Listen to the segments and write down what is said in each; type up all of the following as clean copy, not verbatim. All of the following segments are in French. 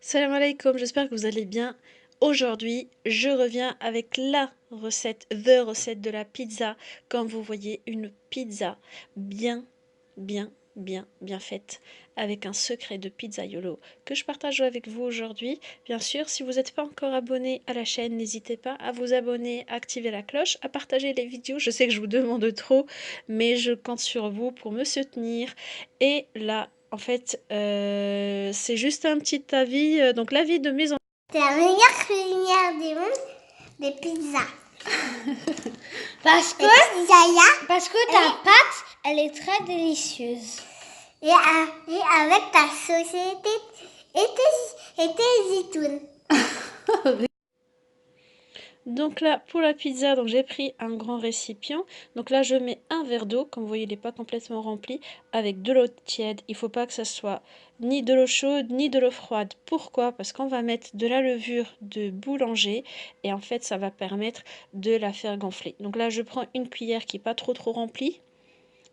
Salam alaikum, j'espère que vous allez bien. Aujourd'hui, je reviens avec la recette, the recette de la pizza. Comme vous voyez, une pizza bien, bien faite avec un secret de pizzaiolo que je partage avec vous aujourd'hui. Bien sûr, si vous n'êtes pas encore abonné à la chaîne, n'hésitez pas à vous abonner, à activer la cloche, à partager les vidéos. Je sais que je vous demande trop, mais je compte sur vous pour me soutenir. Et là, en fait, c'est juste un petit avis, donc l'avis de mes enfants. C'est la meilleure cuisinière du monde des pizzas. Parce que, Zaya, parce que ta pâte, elle est très délicieuse. et avec ta société et tes zitoun. Donc là, pour la pizza, donc j'ai pris un grand récipient. Donc là, je mets un verre d'eau. Comme vous voyez, il n'est pas complètement rempli. Avec de l'eau tiède. Il ne faut pas que ça soit ni de l'eau chaude, ni de l'eau froide. Pourquoi? Parce qu'on va mettre de la levure de boulanger. Et en fait, ça va permettre de la faire gonfler. Donc là, je prends une cuillère qui n'est pas trop remplie.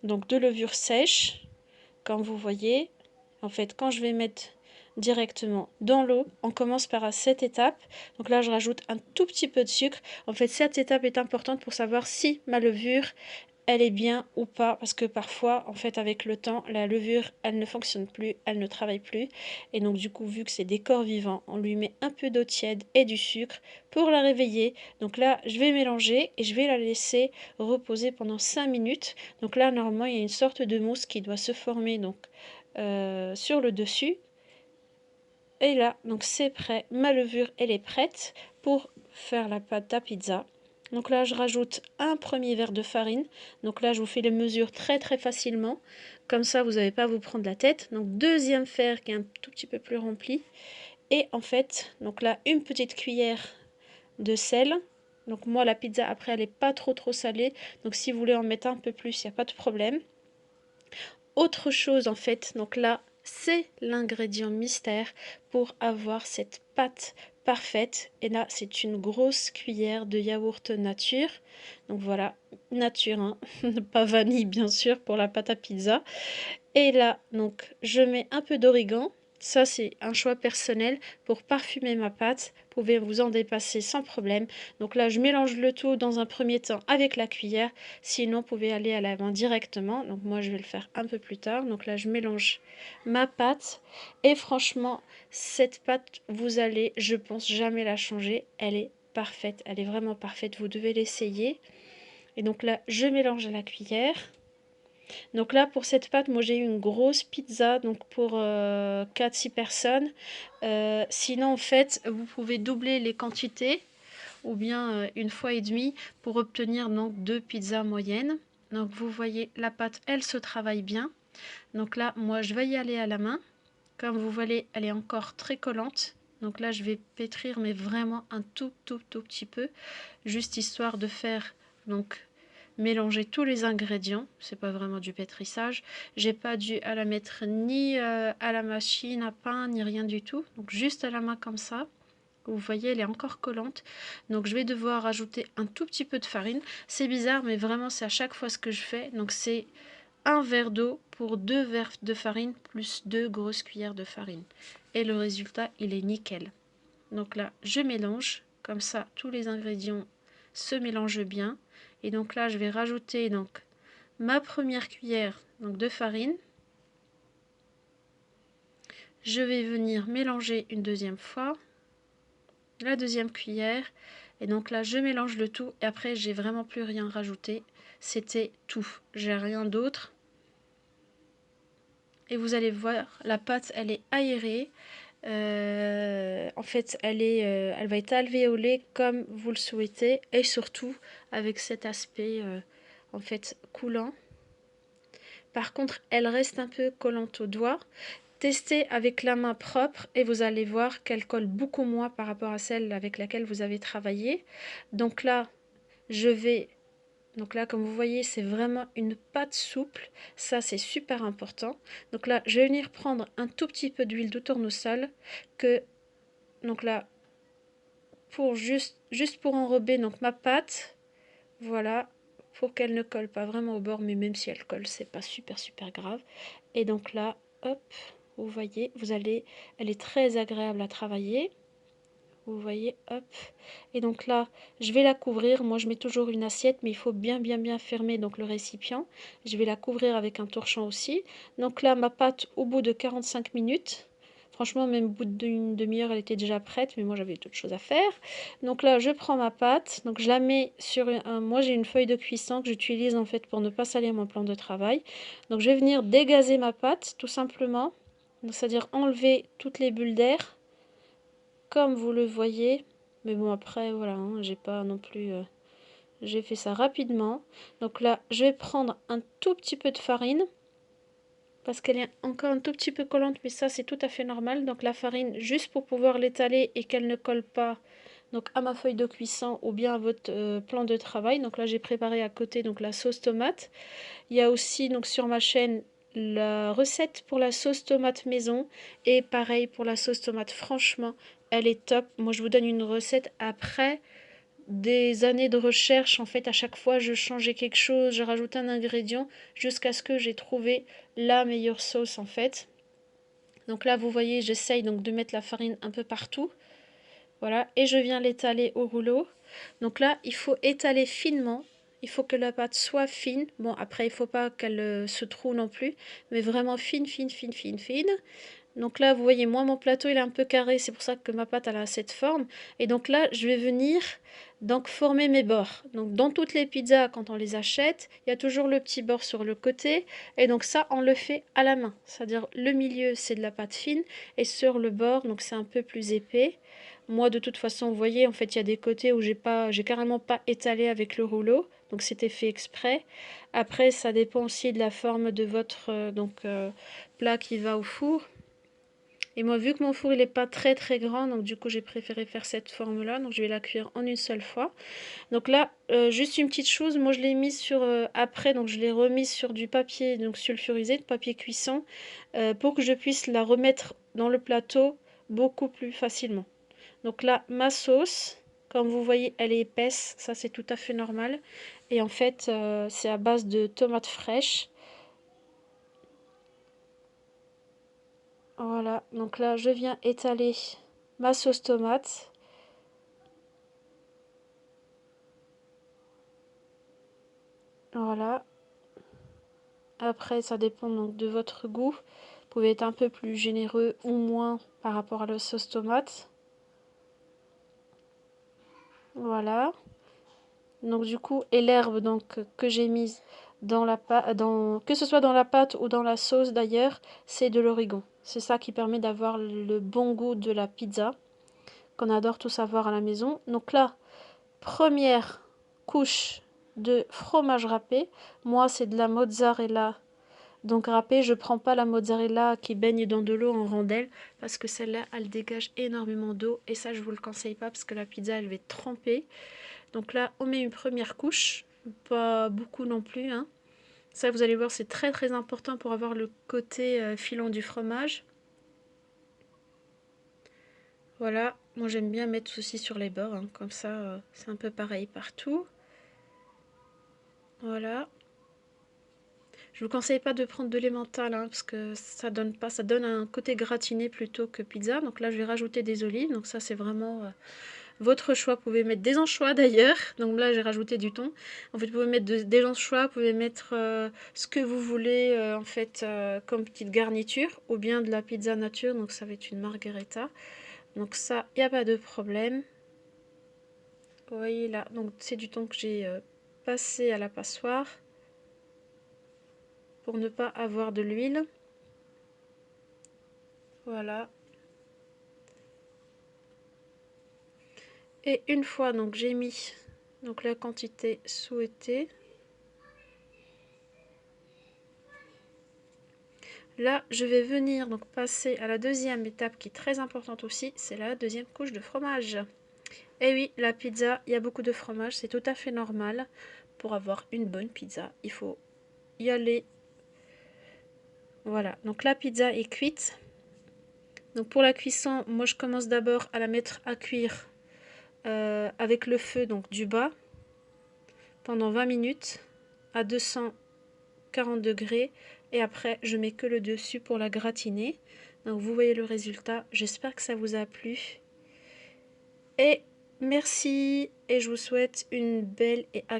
Donc de levure sèche. Comme vous voyez, en fait, quand je vais mettre directement dans l'eau, on commence par cette étape. Donc là, je rajoute un tout petit peu de sucre. En fait, cette étape est importante pour savoir si ma levure, elle est bien ou pas. Parce que parfois, en fait, avec le temps, la levure, elle ne fonctionne plus, elle ne travaille plus. Et donc, du coup, vu que c'est des corps vivants, on lui met un peu d'eau tiède et du sucre pour la réveiller. Donc là, je vais mélanger et je vais la laisser reposer pendant 5 minutes. Donc là, normalement, il y a une sorte de mousse qui doit se former donc, sur le dessus. Et là, donc c'est prêt. Ma levure, elle est prête pour faire la pâte à pizza. Donc là, je rajoute un premier verre de farine. Donc là, je vous fais les mesures très facilement. Comme ça, vous n'avez pas à vous prendre la tête. Donc deuxième verre qui est un tout petit peu plus rempli. Et en fait, donc là, une petite cuillère de sel. Donc moi, la pizza, après, elle n'est pas trop salée. Donc si vous voulez en mettre un peu plus, il n'y a pas de problème. Autre chose, en fait, donc là, c'est l'ingrédient mystère pour avoir cette pâte parfaite. Et là, c'est une grosse cuillère de yaourt nature. Donc voilà, nature, hein. Pas vanille, bien sûr, pour la pâte à pizza. Et là, donc, je mets un peu d'origan. Ça, c'est un choix personnel pour parfumer ma pâte. Vous pouvez vous en dépasser sans problème. Donc là, je mélange le tout dans un premier temps avec la cuillère. Sinon, vous pouvez aller à la main directement. Donc moi, je vais le faire un peu plus tard. Donc là, je mélange ma pâte. Et franchement, cette pâte, vous allez, je pense, jamais la changer. Elle est parfaite. Elle est vraiment parfaite. Vous devez l'essayer. Et donc là, je mélange à la cuillère. Donc là, pour cette pâte, moi j'ai eu une grosse pizza donc pour 4-6 personnes. Sinon, en fait, vous pouvez doubler les quantités ou bien une fois et demie pour obtenir donc 2 pizzas moyennes. Donc vous voyez, la pâte, elle se travaille bien. Donc là, moi je vais y aller à la main. Comme vous voyez, elle est encore très collante. Donc là, je vais pétrir, mais vraiment un tout petit peu, juste histoire de faire donc mélanger tous les ingrédients. C'est pas vraiment du pétrissage. J'ai pas dû à la mettre ni à la machine à pain ni rien du tout. Donc juste à la main comme ça. Vous voyez, elle est encore collante. Donc je vais devoir ajouter un tout petit peu de farine. C'est bizarre, mais vraiment c'est à chaque fois ce que je fais. Donc c'est un verre d'eau pour 2 verres de farine plus 2 grosses cuillères de farine. Et le résultat, il est nickel. Donc là, je mélange. Comme ça, tous les ingrédients se mélangent bien. Et donc là, je vais rajouter donc ma première cuillère donc, de farine. Je vais venir mélanger une deuxième fois. La deuxième cuillère. Et donc là, je mélange le tout. Et après, j'ai vraiment plus rien rajouté. C'était tout. J'ai rien d'autre. Et vous allez voir, la pâte, elle est aérée. En fait, elle va être alvéolée comme vous le souhaitez. Et surtout, avec cet aspect, en fait, coulant. Par contre, elle reste un peu collante aux doigts. Testez avec la main propre et vous allez voir qu'elle colle beaucoup moins par rapport à celle avec laquelle vous avez travaillé. Donc là, donc là, comme vous voyez, c'est vraiment une pâte souple. Ça, c'est super important. Donc là, je vais venir prendre un tout petit peu d'huile de tournesol donc là, pour juste pour enrober donc ma pâte. Voilà, pour qu'elle ne colle pas vraiment au bord, mais même si elle colle, c'est pas super grave. Et donc là, hop, Vous voyez, elle est très agréable à travailler. Vous voyez, hop. Et donc là, je vais la couvrir. Moi, je mets toujours une assiette, mais il faut bien fermer donc le récipient. Je vais la couvrir avec un torchon aussi. Donc là, ma pâte, au bout de 45 minutes, franchement, même au bout d'une demi-heure, elle était déjà prête, mais moi, j'avais d'autres choses à faire. Donc là, je prends ma pâte. Donc, je la mets sur moi, j'ai une feuille de cuisson que j'utilise en fait pour ne pas salir mon plan de travail. Donc, je vais venir dégazer ma pâte, tout simplement. C'est-à-dire enlever toutes les bulles d'air comme vous le voyez. Mais bon, après, voilà, hein, j'ai pas non plus... j'ai fait ça rapidement. Donc là, je vais prendre un tout petit peu de farine. Parce qu'elle est encore un tout petit peu collante, mais ça, c'est tout à fait normal. Donc la farine, juste pour pouvoir l'étaler et qu'elle ne colle pas donc à ma feuille de cuisson ou bien à votre plan de travail. Donc là, j'ai préparé à côté donc la sauce tomate. Il y a aussi donc sur ma chaîne la recette pour la sauce tomate maison et pareil pour la sauce tomate. Franchement, elle est top. Moi, je vous donne une recette après des années de recherche. En fait, à chaque fois, je changeais quelque chose, je rajoutais un ingrédient jusqu'à ce que j'ai trouvé la meilleure sauce en fait. Donc là, vous voyez, j'essaye donc de mettre la farine un peu partout. Voilà, et je viens l'étaler au rouleau. Donc là, il faut étaler finement. Il faut que la pâte soit fine. Bon, après, il ne faut pas qu'elle se troue non plus, mais vraiment fine. Donc là, vous voyez, moi, mon plateau, il est un peu carré. C'est pour ça que ma pâte, elle a cette forme. Et donc là, je vais venir donc former mes bords. Donc dans toutes les pizzas, quand on les achète, il y a toujours le petit bord sur le côté. Et donc ça, on le fait à la main. C'est-à-dire le milieu, c'est de la pâte fine. Et sur le bord, donc c'est un peu plus épais. Moi, de toute façon, vous voyez, en fait, il y a des côtés où j'ai carrément pas étalé avec le rouleau. Donc c'était fait exprès. Après, ça dépend aussi de la forme de votre plat qui va au four. Et moi, vu que mon four il n'est pas très grand, donc du coup j'ai préféré faire cette forme là. Donc je vais la cuire en une seule fois. Donc là, juste une petite chose, moi je l'ai mise sur après, donc je l'ai remise sur du papier donc sulfurisé, de papier cuisson, pour que je puisse la remettre dans le plateau beaucoup plus facilement. Donc là, ma sauce, comme vous voyez, elle est épaisse, ça c'est tout à fait normal. Et en fait, c'est à base de tomates fraîches. Voilà, donc là je viens étaler ma sauce tomate. Voilà. Après, ça dépend donc de votre goût. Vous pouvez être un peu plus généreux ou moins par rapport à la sauce tomate. Voilà. Donc du coup, et l'herbe donc que j'ai mise dans la pâte, que ce soit dans la pâte ou dans la sauce d'ailleurs, c'est de l'origan. C'est ça qui permet d'avoir le bon goût de la pizza qu'on adore tous avoir à la maison. Donc là, première couche de fromage râpé. Moi, c'est de la mozzarella. Donc râpé, je prends pas la mozzarella qui baigne dans de l'eau en rondelles parce que celle-là, elle dégage énormément d'eau et ça, je vous le conseille pas parce que la pizza, elle va être trempée. Donc là, on met une première couche, pas beaucoup non plus, hein. Ça, vous allez voir, c'est très important pour avoir le côté filant du fromage. Voilà, moi j'aime bien mettre ceci sur les bords, hein. Comme ça, c'est un peu pareil partout. Voilà. Je vous conseille pas de prendre de l'emmental hein, parce que ça donne pas, ça donne un côté gratiné plutôt que pizza. Donc là, je vais rajouter des olives. Donc ça, c'est vraiment votre choix. Vous pouvez mettre des anchois d'ailleurs. Donc là, j'ai rajouté du thon. En fait, vous pouvez mettre des anchois, vous pouvez mettre ce que vous voulez en fait comme petite garniture ou bien de la pizza nature. Donc ça va être une margherita. Donc ça, il n'y a pas de problème. Vous voyez là, donc c'est du thon que j'ai passé à la passoire pour ne pas avoir de l'huile. Voilà. Et une fois donc j'ai mis donc la quantité souhaitée, là je vais venir donc passer à la deuxième étape qui est très importante aussi, c'est la deuxième couche de fromage. Et oui, la pizza, il y a beaucoup de fromage, c'est tout à fait normal. Pour avoir une bonne pizza, il faut y aller. Voilà, donc la pizza est cuite. Donc pour la cuisson, moi je commence d'abord à la mettre à cuire avec le feu donc du bas pendant 20 minutes à 240 degrés et après je mets que le dessus pour la gratiner. Donc vous voyez le résultat. J'espère que ça vous a plu. Et merci et je vous souhaite une belle et agréable